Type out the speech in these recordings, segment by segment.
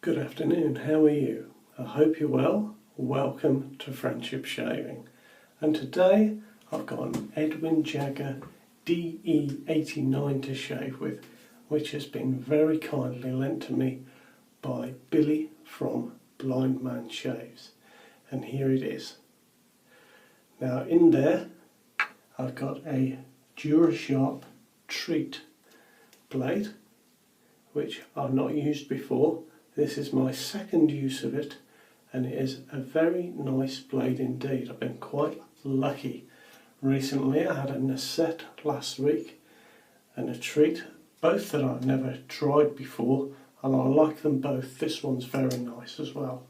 Good afternoon, how are you? I hope you're well. Welcome to Friendship Shaving. And today I've got an Edwin Jagger DE89 to shave with, which has been very kindly lent to me by Billy from Blind Man Shaves. And here it is. Now in there I've got a DuraSharp Treet blade, which I've not used before. This is my second use of it, and it is a very nice blade indeed. I've been quite lucky recently. I had a Nasset last week and a Treet, both that I've never tried before, and I like them both. This one's very nice as well.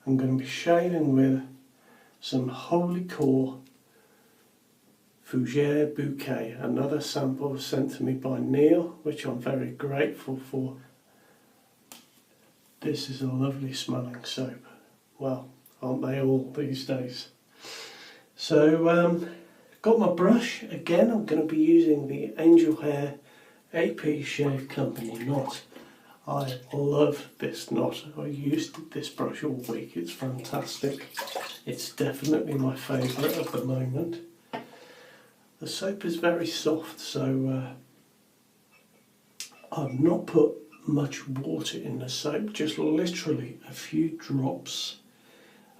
I'm going to be shaving with some Wholly Kaw Fougere Bouquet, another sample sent to me by Neil, which I'm very grateful for. This is a lovely smelling soap. Well, aren't they all these days? So, got my brush. Again, I'm going to be using the Angel Hair AP Shave Company knot. I love this knot. I used this brush all week. It's fantastic. It's definitely my favourite at the moment. The soap is very soft, so I've not put much water in the soap, just literally a few drops,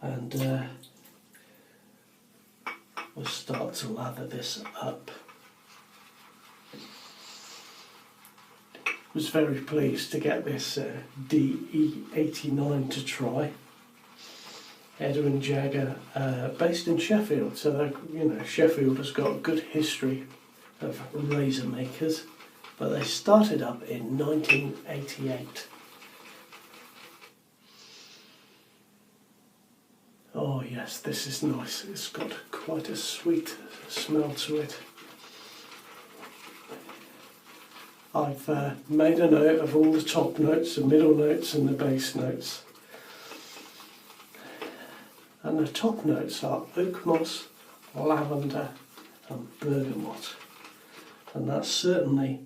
and we'll start to lather this up. Was very pleased to get this DE89 to try. Edwin Jagger, based in Sheffield, so Sheffield has got a good history of razor makers. But they started up in 1988. Oh yes, this is nice. It's got quite a sweet smell to it. I've made a note of all the top notes, the middle notes and the base notes. And the top notes are oak moss, lavender and bergamot. And that's certainly,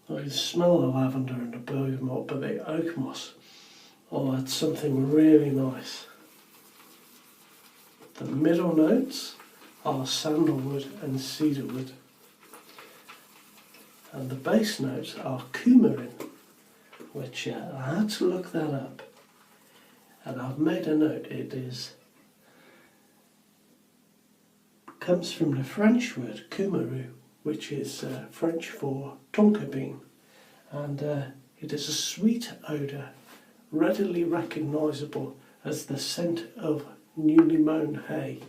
I can smell the lavender and the bergamot, but the oak moss, oh, that's something really nice. The middle notes are sandalwood and cedarwood. And the base notes are coumarin, which I had to look that up. And I've made a note, comes from the French word coumaru, which is French for tonka bean, and it is a sweet odour, readily recognisable as the scent of newly mown hay.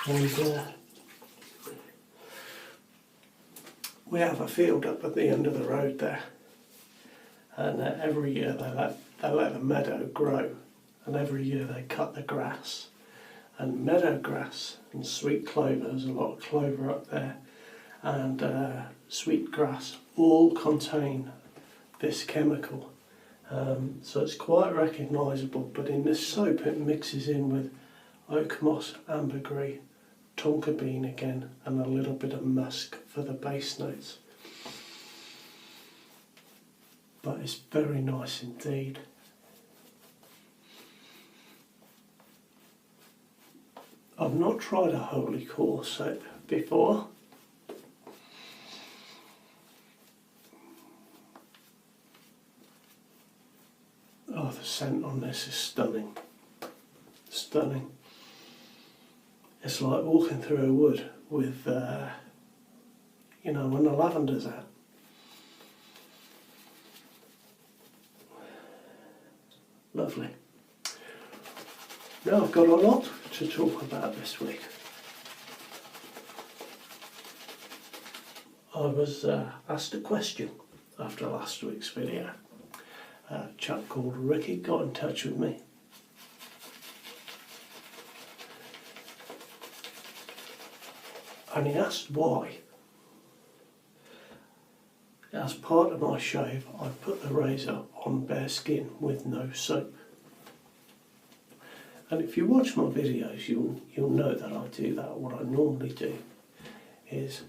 And we have a field up at the end of the road there, and every year they let the meadow grow, and every year they cut the grass, and meadow grass and sweet clover, there's a lot of clover up there, and sweet grass all contain this chemical, so it's quite recognisable. But in this soap it mixes in with oak moss, ambergris, tonka bean again, and a little bit of musk for the base notes. But it's very nice indeed. I've not tried a Wholly Kaw soap before. Oh, the scent on this is stunning. Stunning. It's like walking through a wood with, when the lavender's out. Lovely. Now I've got a lot to talk about this week. I was asked a question after last week's video. A chap called Ricky got in touch with me. And he asked why. As part of my shave, I put the razor on bare skin with no soap. And if you watch my videos, you'll know that I do that. What I normally do is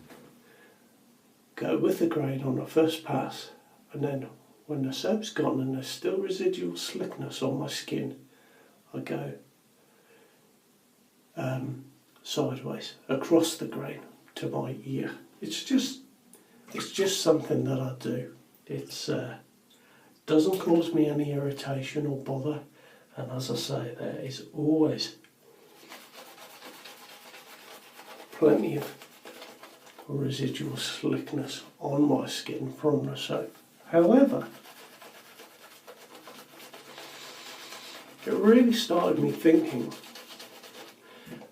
go with the grain on the first pass, and then when the soap's gone and there's still residual slickness on my skin, I go sideways across the grain to my ear. It's just something that I do. It's doesn't cause me any irritation or bother, and as I say, there is always plenty of residual slickness on my skin from the soap. However, it really started me thinking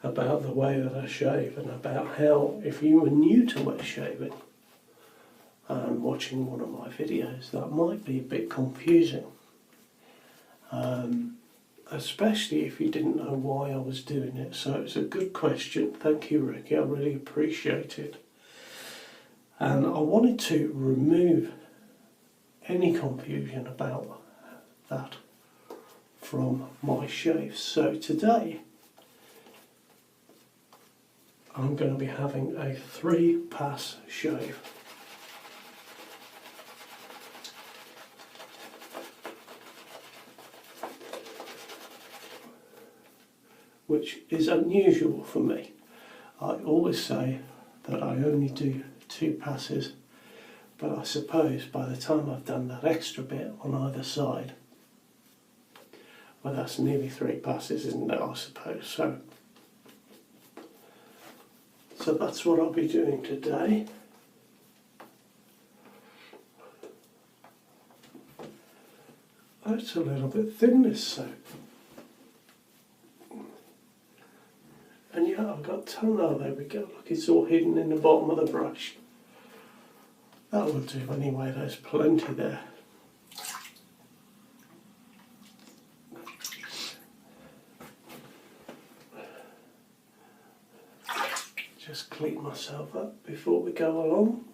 about the way that I shave, and about how, if you were new to wet shaving and watching one of my videos, that might be a bit confusing, especially if you didn't know why I was doing it. So it's a good question. Thank you, Ricky, I really appreciate it. And I wanted to remove any confusion about that from my shaves. So today I'm going to be having a 3-pass shave. Which is unusual for me. I always say that I only do 2 passes, but I suppose by the time I've done that extra bit on either side, well, that's nearly 3 passes, isn't it, I suppose. So that's what I'll be doing today. Oh, it's a little bit thin, this soap. And yeah, I've got oh, there we go, look, it's all hidden in the bottom of the brush. That will do anyway, there's plenty there. Just clean myself up before we go along.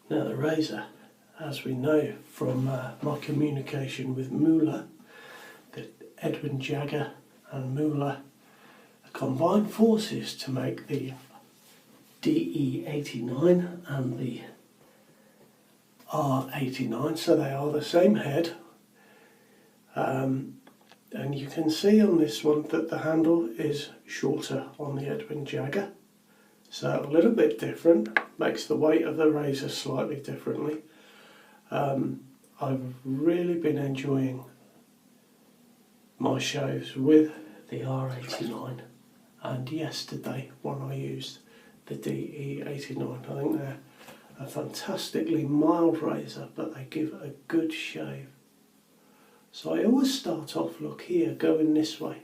Now the razor, as we know from my communication with Mühle, that Edwin Jagger and Mühle combined forces to make the DE89 and the R89, so they are the same head, and you can see on this one that the handle is shorter on the Edwin Jagger, so a little bit different, makes the weight of the razor slightly differently. I've really been enjoying my shaves with the R89, and yesterday when I used the DE89, I think they're a fantastically mild razor, but they give a good shave. So I always start off, look here, going this way.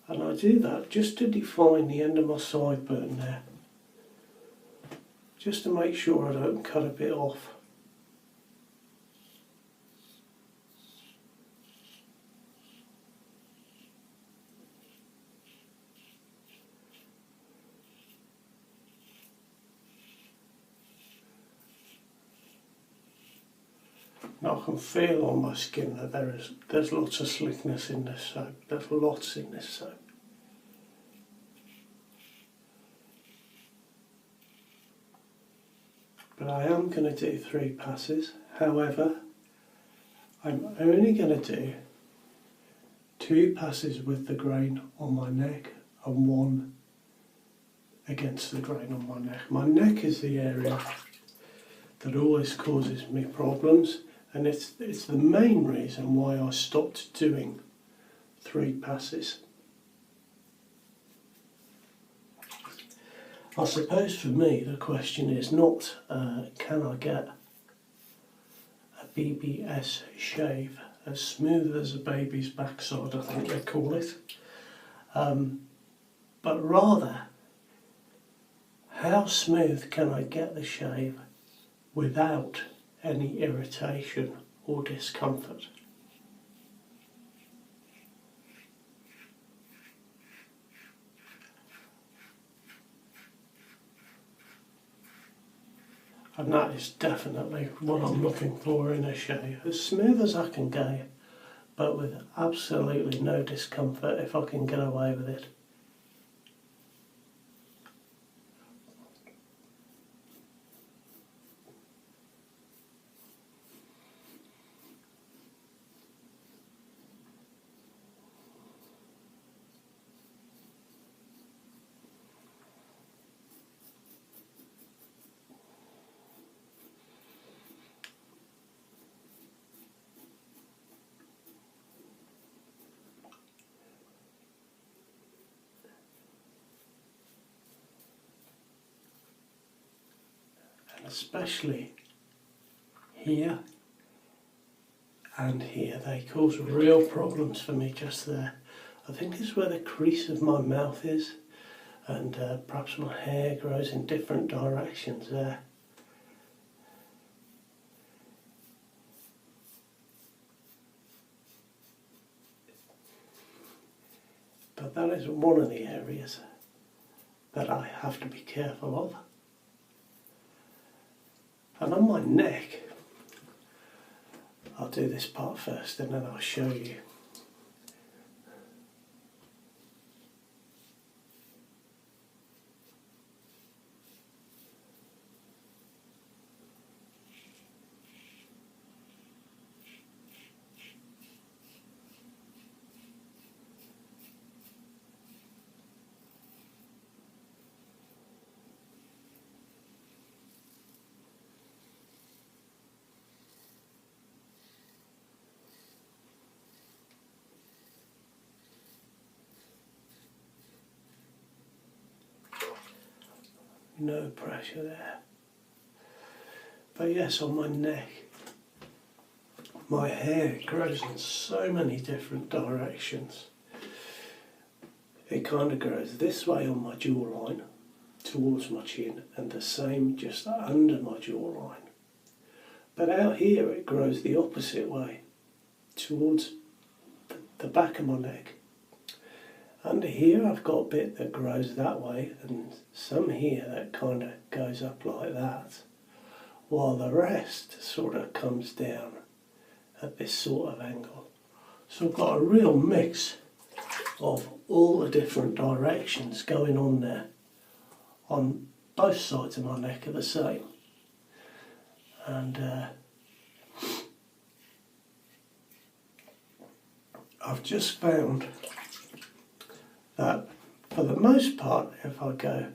And I do that just to define the end of my sideburn there. Just to make sure I don't cut a bit off. Now I can feel on my skin that there's lots of slickness in this soap. There's lots in this soap. But I am going to do 3 passes. However, I'm only going to do 2 passes with the grain on my neck and 1 against the grain on my neck. My neck is the area that always causes me problems, and it's the main reason why I stopped doing 3 passes. I suppose for me the question is not can I get a BBS shave as smooth as a baby's backside, I think they call it, but rather how smooth can I get the shave without any irritation or discomfort. And that is definitely what I'm looking for in a shave. As smooth as I can but with absolutely no discomfort if I can get away with it. Especially here and here, they cause real problems for me just there. I think it's where the crease of my mouth is, and perhaps my hair grows in different directions there. But that is one of the areas that I have to be careful of. And on my neck, I'll do this part first and then I'll show you. No pressure there. But yes, on my neck, my hair grows in so many different directions. It kind of grows this way on my jawline, towards my chin, and the same just under my jawline. But out here it grows the opposite way, towards the back of my neck. Under here I've got a bit that grows that way and some here that kind of goes up like that, while the rest sort of comes down at this sort of angle. So I've got a real mix of all the different directions going on there. On both sides of my neck are the same. And I've just found that for the most part, if I go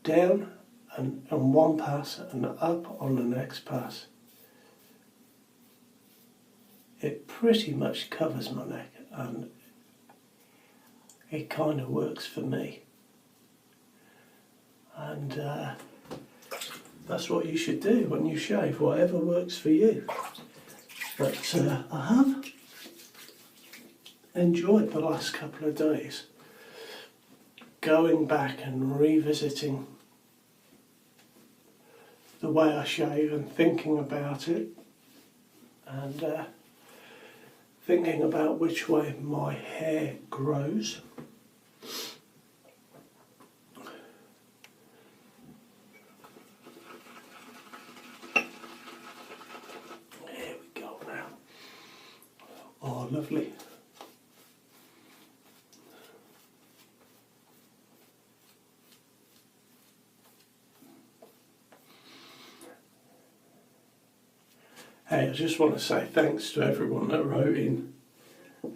down and on one pass and up on the next pass, it pretty much covers my neck and it kind of works for me. And that's what you should do when you shave, whatever works for you. But I have enjoyed the last couple of days going back and revisiting the way I shave and thinking about it, and thinking about which way my hair grows. Here we go now. Oh, lovely. Hey, I just want to say thanks to everyone that wrote in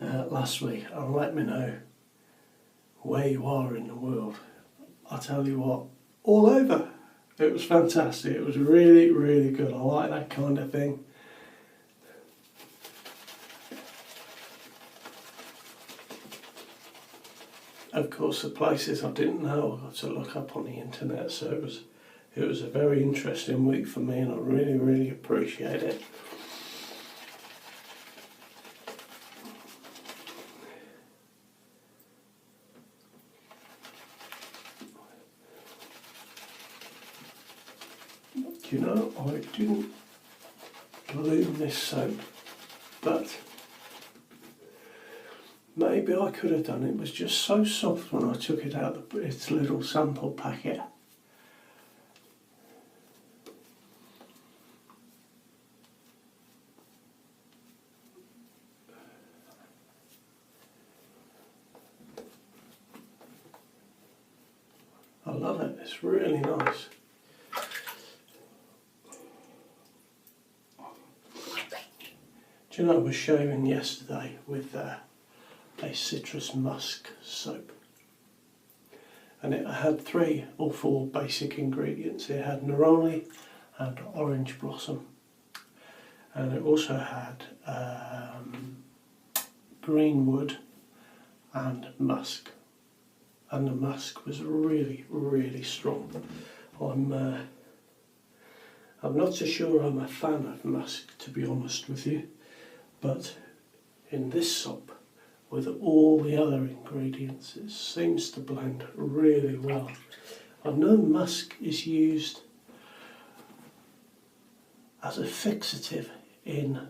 last week and let me know where you are in the world. I tell you what, all over. It was fantastic. It was really, really good. I like that kind of thing. Of course, the places I didn't know I got to look up on the internet, so it was a very interesting week for me, and I really, really appreciate it. You know, I didn't bloom this soap, but maybe I could have done. It was just so soft when I took it out of its little sample packet. love it, it's really nice. Do you know, I was shaving yesterday with a citrus musk soap, and it had 3 or 4 basic ingredients. It had neroli and orange blossom, and it also had greenwood and musk, and the musk was really, really strong. I'm not so sure I'm a fan of musk, to be honest with you, but in this soap, with all the other ingredients, it seems to blend really well. I know musk is used as a fixative in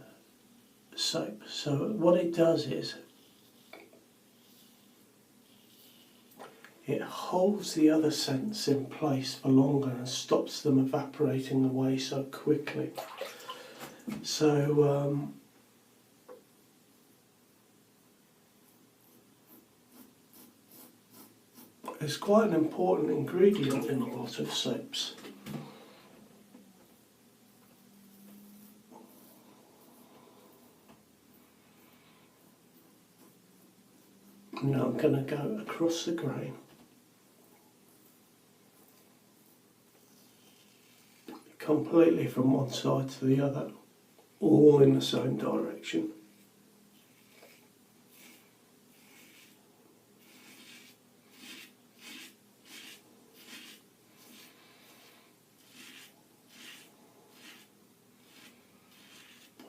soap, so what it does is it holds the other scents in place for longer and stops them evaporating away so quickly. So it's quite an important ingredient in a lot of soaps. Now I'm going to go across the grain, completely from one side to the other, all in the same direction.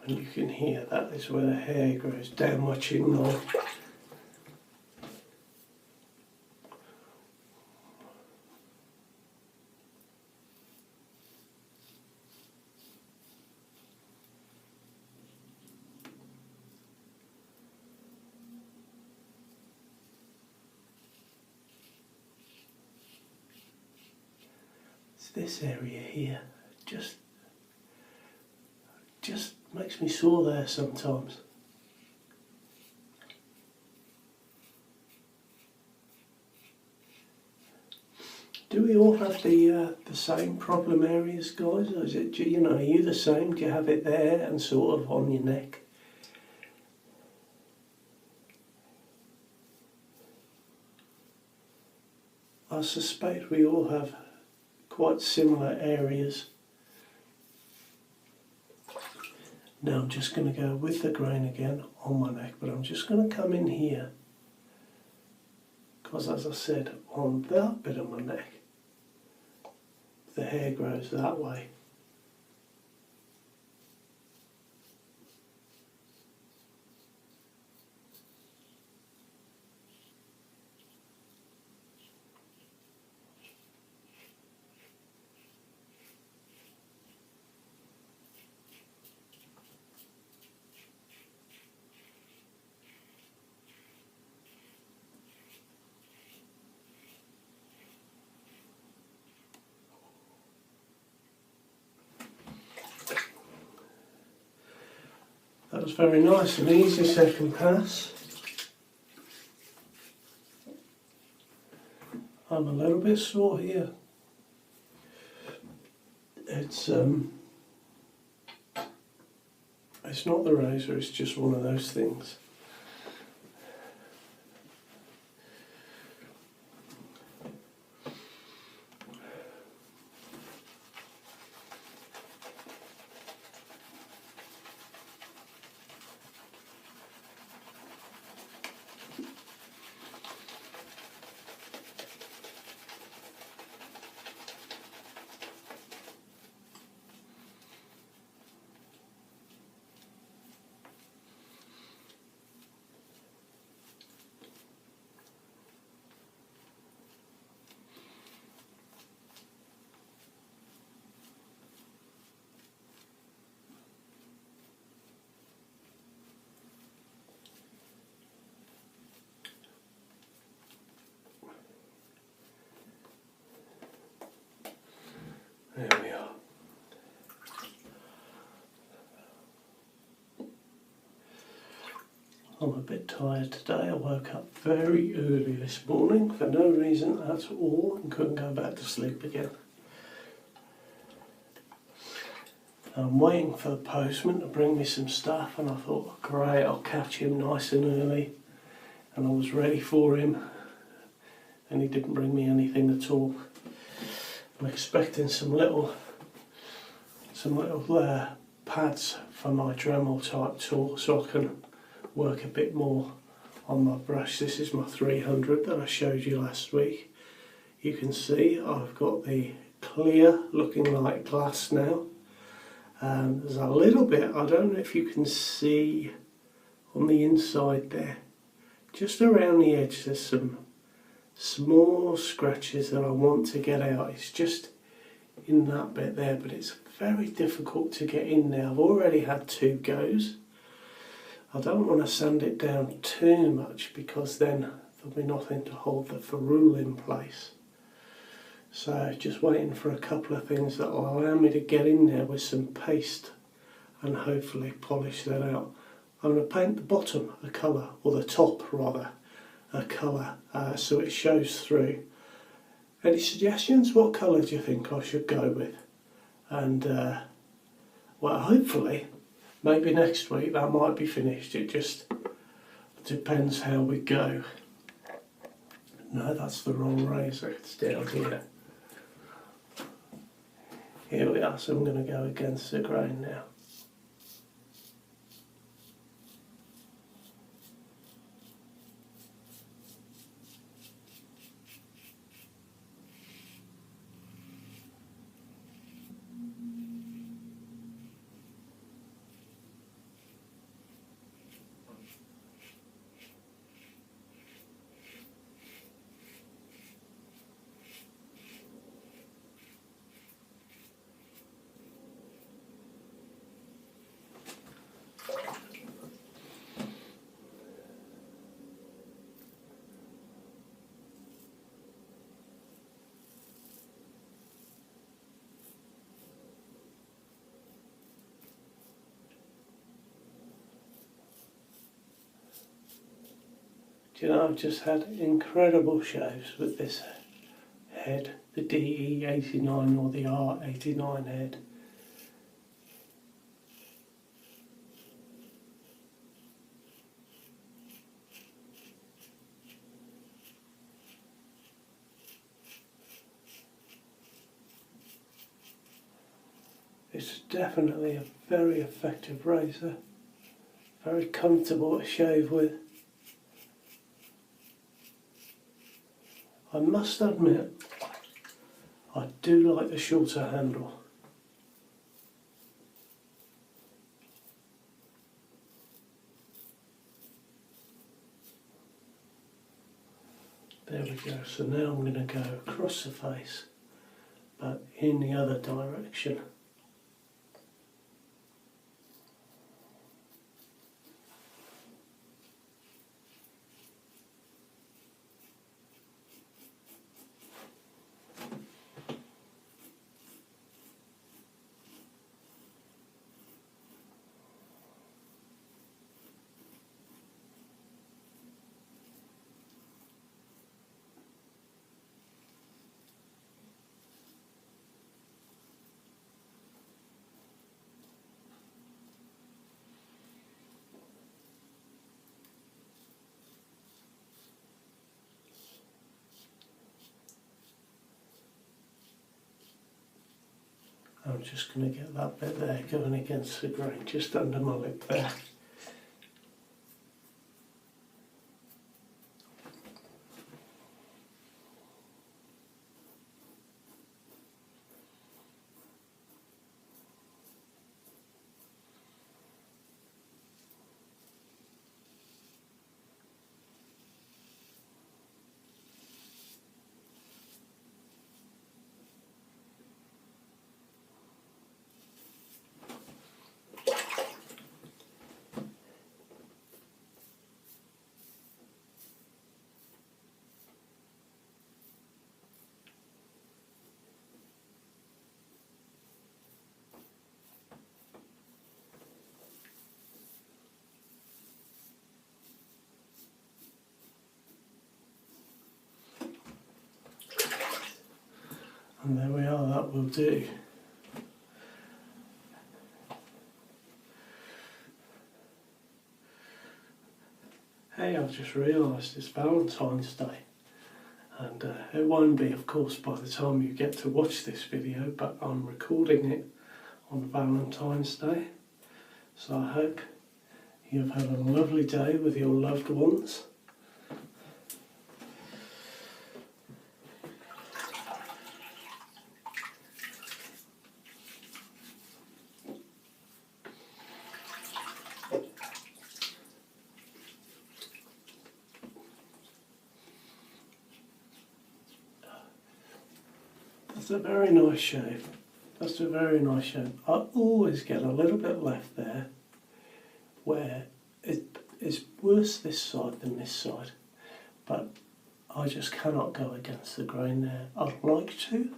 And you can hear that is where the hair grows down my chin line. It's this area here, just makes me sore there sometimes. Do we all have the same problem areas, guys? Or is it, you know, are you the same? Do you have it there and sort of on your neck? I suspect we all have quite similar areas. Now I'm just going to go with the grain again on my neck, but I'm just going to come in here, because as I said, on that bit of my neck, the hair grows that way. That was very nice and easy second pass. I'm a little bit sore here. It's not the razor, it's just one of those things. bit tired today. I woke up very early this morning for no reason at all and couldn't go back to sleep again. I'm waiting for the postman to bring me some stuff, and I thought, great, I'll catch him nice and early. And I was ready for him, and he didn't bring me anything at all. I'm expecting some little pads for my Dremel type tool so I can work a bit more on my brush. This is my 300 that I showed you last week. You can see I've got the clear looking like glass now. There's a little bit, I don't know if you can see on the inside there, just around the edge there's some small scratches that I want to get out. It's just in that bit there, but it's very difficult to get in there. I've already had 2 goes. I don't want to sand it down too much because then there'll be nothing to hold the ferrule in place. So just waiting for a couple of things that will allow me to get in there with some paste and hopefully polish that out. I'm going to paint the bottom a colour, or the top rather, a colour, so it shows through. Any suggestions? What colour do you think I should go with? And well, hopefully maybe next week that might be finished. It just depends how we go. No, that's the wrong razor, it's down here. Here we are, so I'm going to go against the grain now. Do you know, I've just had incredible shaves with this head, the DE89 or the R89 head. It's definitely a very effective razor, very comfortable to shave with. I must admit, I do like the shorter handle. There we go, so now I'm going to go across the face, but in the other direction. I'm just going to get that bit there going against the grain, just under my lip there. And there we are, that will do. Hey, I've just realised it's Valentine's Day. And it won't be, of course, by the time you get to watch this video, but I'm recording it on Valentine's Day. So I hope you've had a lovely day with your loved ones. That's a very nice shave. That's a very nice shave. I always get a little bit left there where it is worse this side than this side, but I just cannot go against the grain there. I'd like to,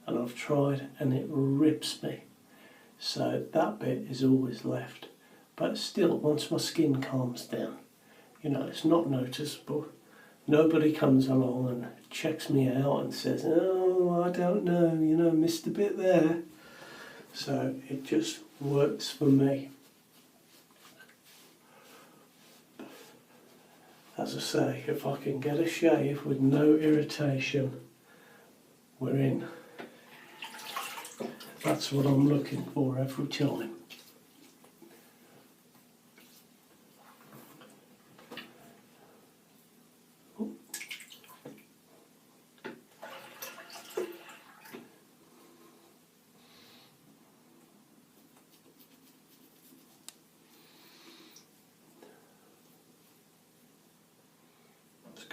and I've tried, and it rips me. So that bit is always left. But still, once my skin calms down, you know, it's not noticeable. Nobody comes along and checks me out and says, oh, I don't know, you know, missed a bit there. So it just works for me. As I say, if I can get a shave with no irritation, we're in. That's what I'm looking for every time.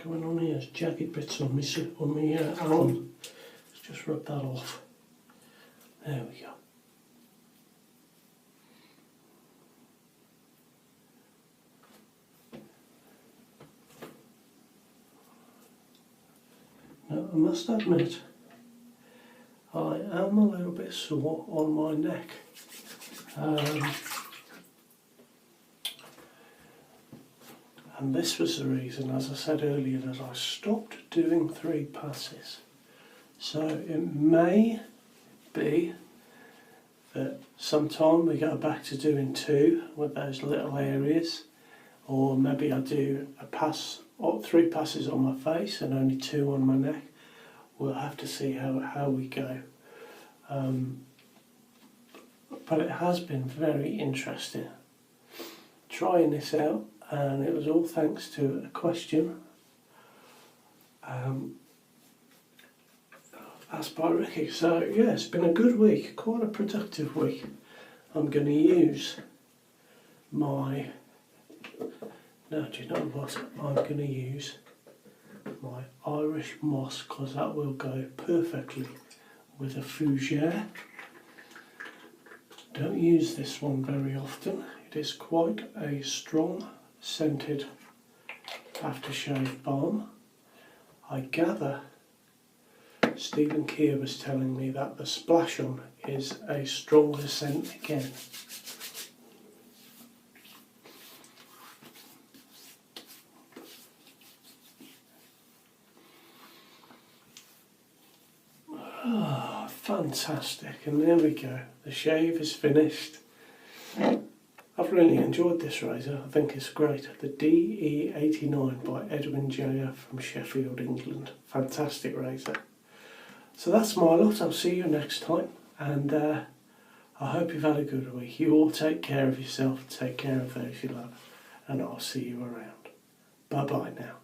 Going on here, there's jagged bits on my arm. Let's just rub that off. There we go. Now, I must admit, I am a little bit sore on my neck. And this was the reason, as I said earlier, that I stopped doing 3 passes. So it may be that sometime we go back to doing 2 with those little areas, or maybe I do a pass or 3 passes on my face and only 2 on my neck. We'll have to see how we go. But it has been very interesting trying this out. And it was all thanks to a question asked by Ricky. So yeah, it's been a good week, quite a productive week. I'm going to use my, no, do you know what, I'm going to use my Irish moss, because that will go perfectly with a fougere. Don't use this one very often. It is quite a strong scented aftershave balm. I gather Stephen Keir was telling me that the Splash On is a stronger scent again. Ah, fantastic, and there we go. The shave is finished. I've really enjoyed this razor. I think it's great. The DE89 by Edwin Jagger from Sheffield, England. Fantastic razor. So that's my lot. I'll see you next time. And I hope you've had a good week. You all take care of yourself. Take care of those you love. And I'll see you around. Bye-bye now.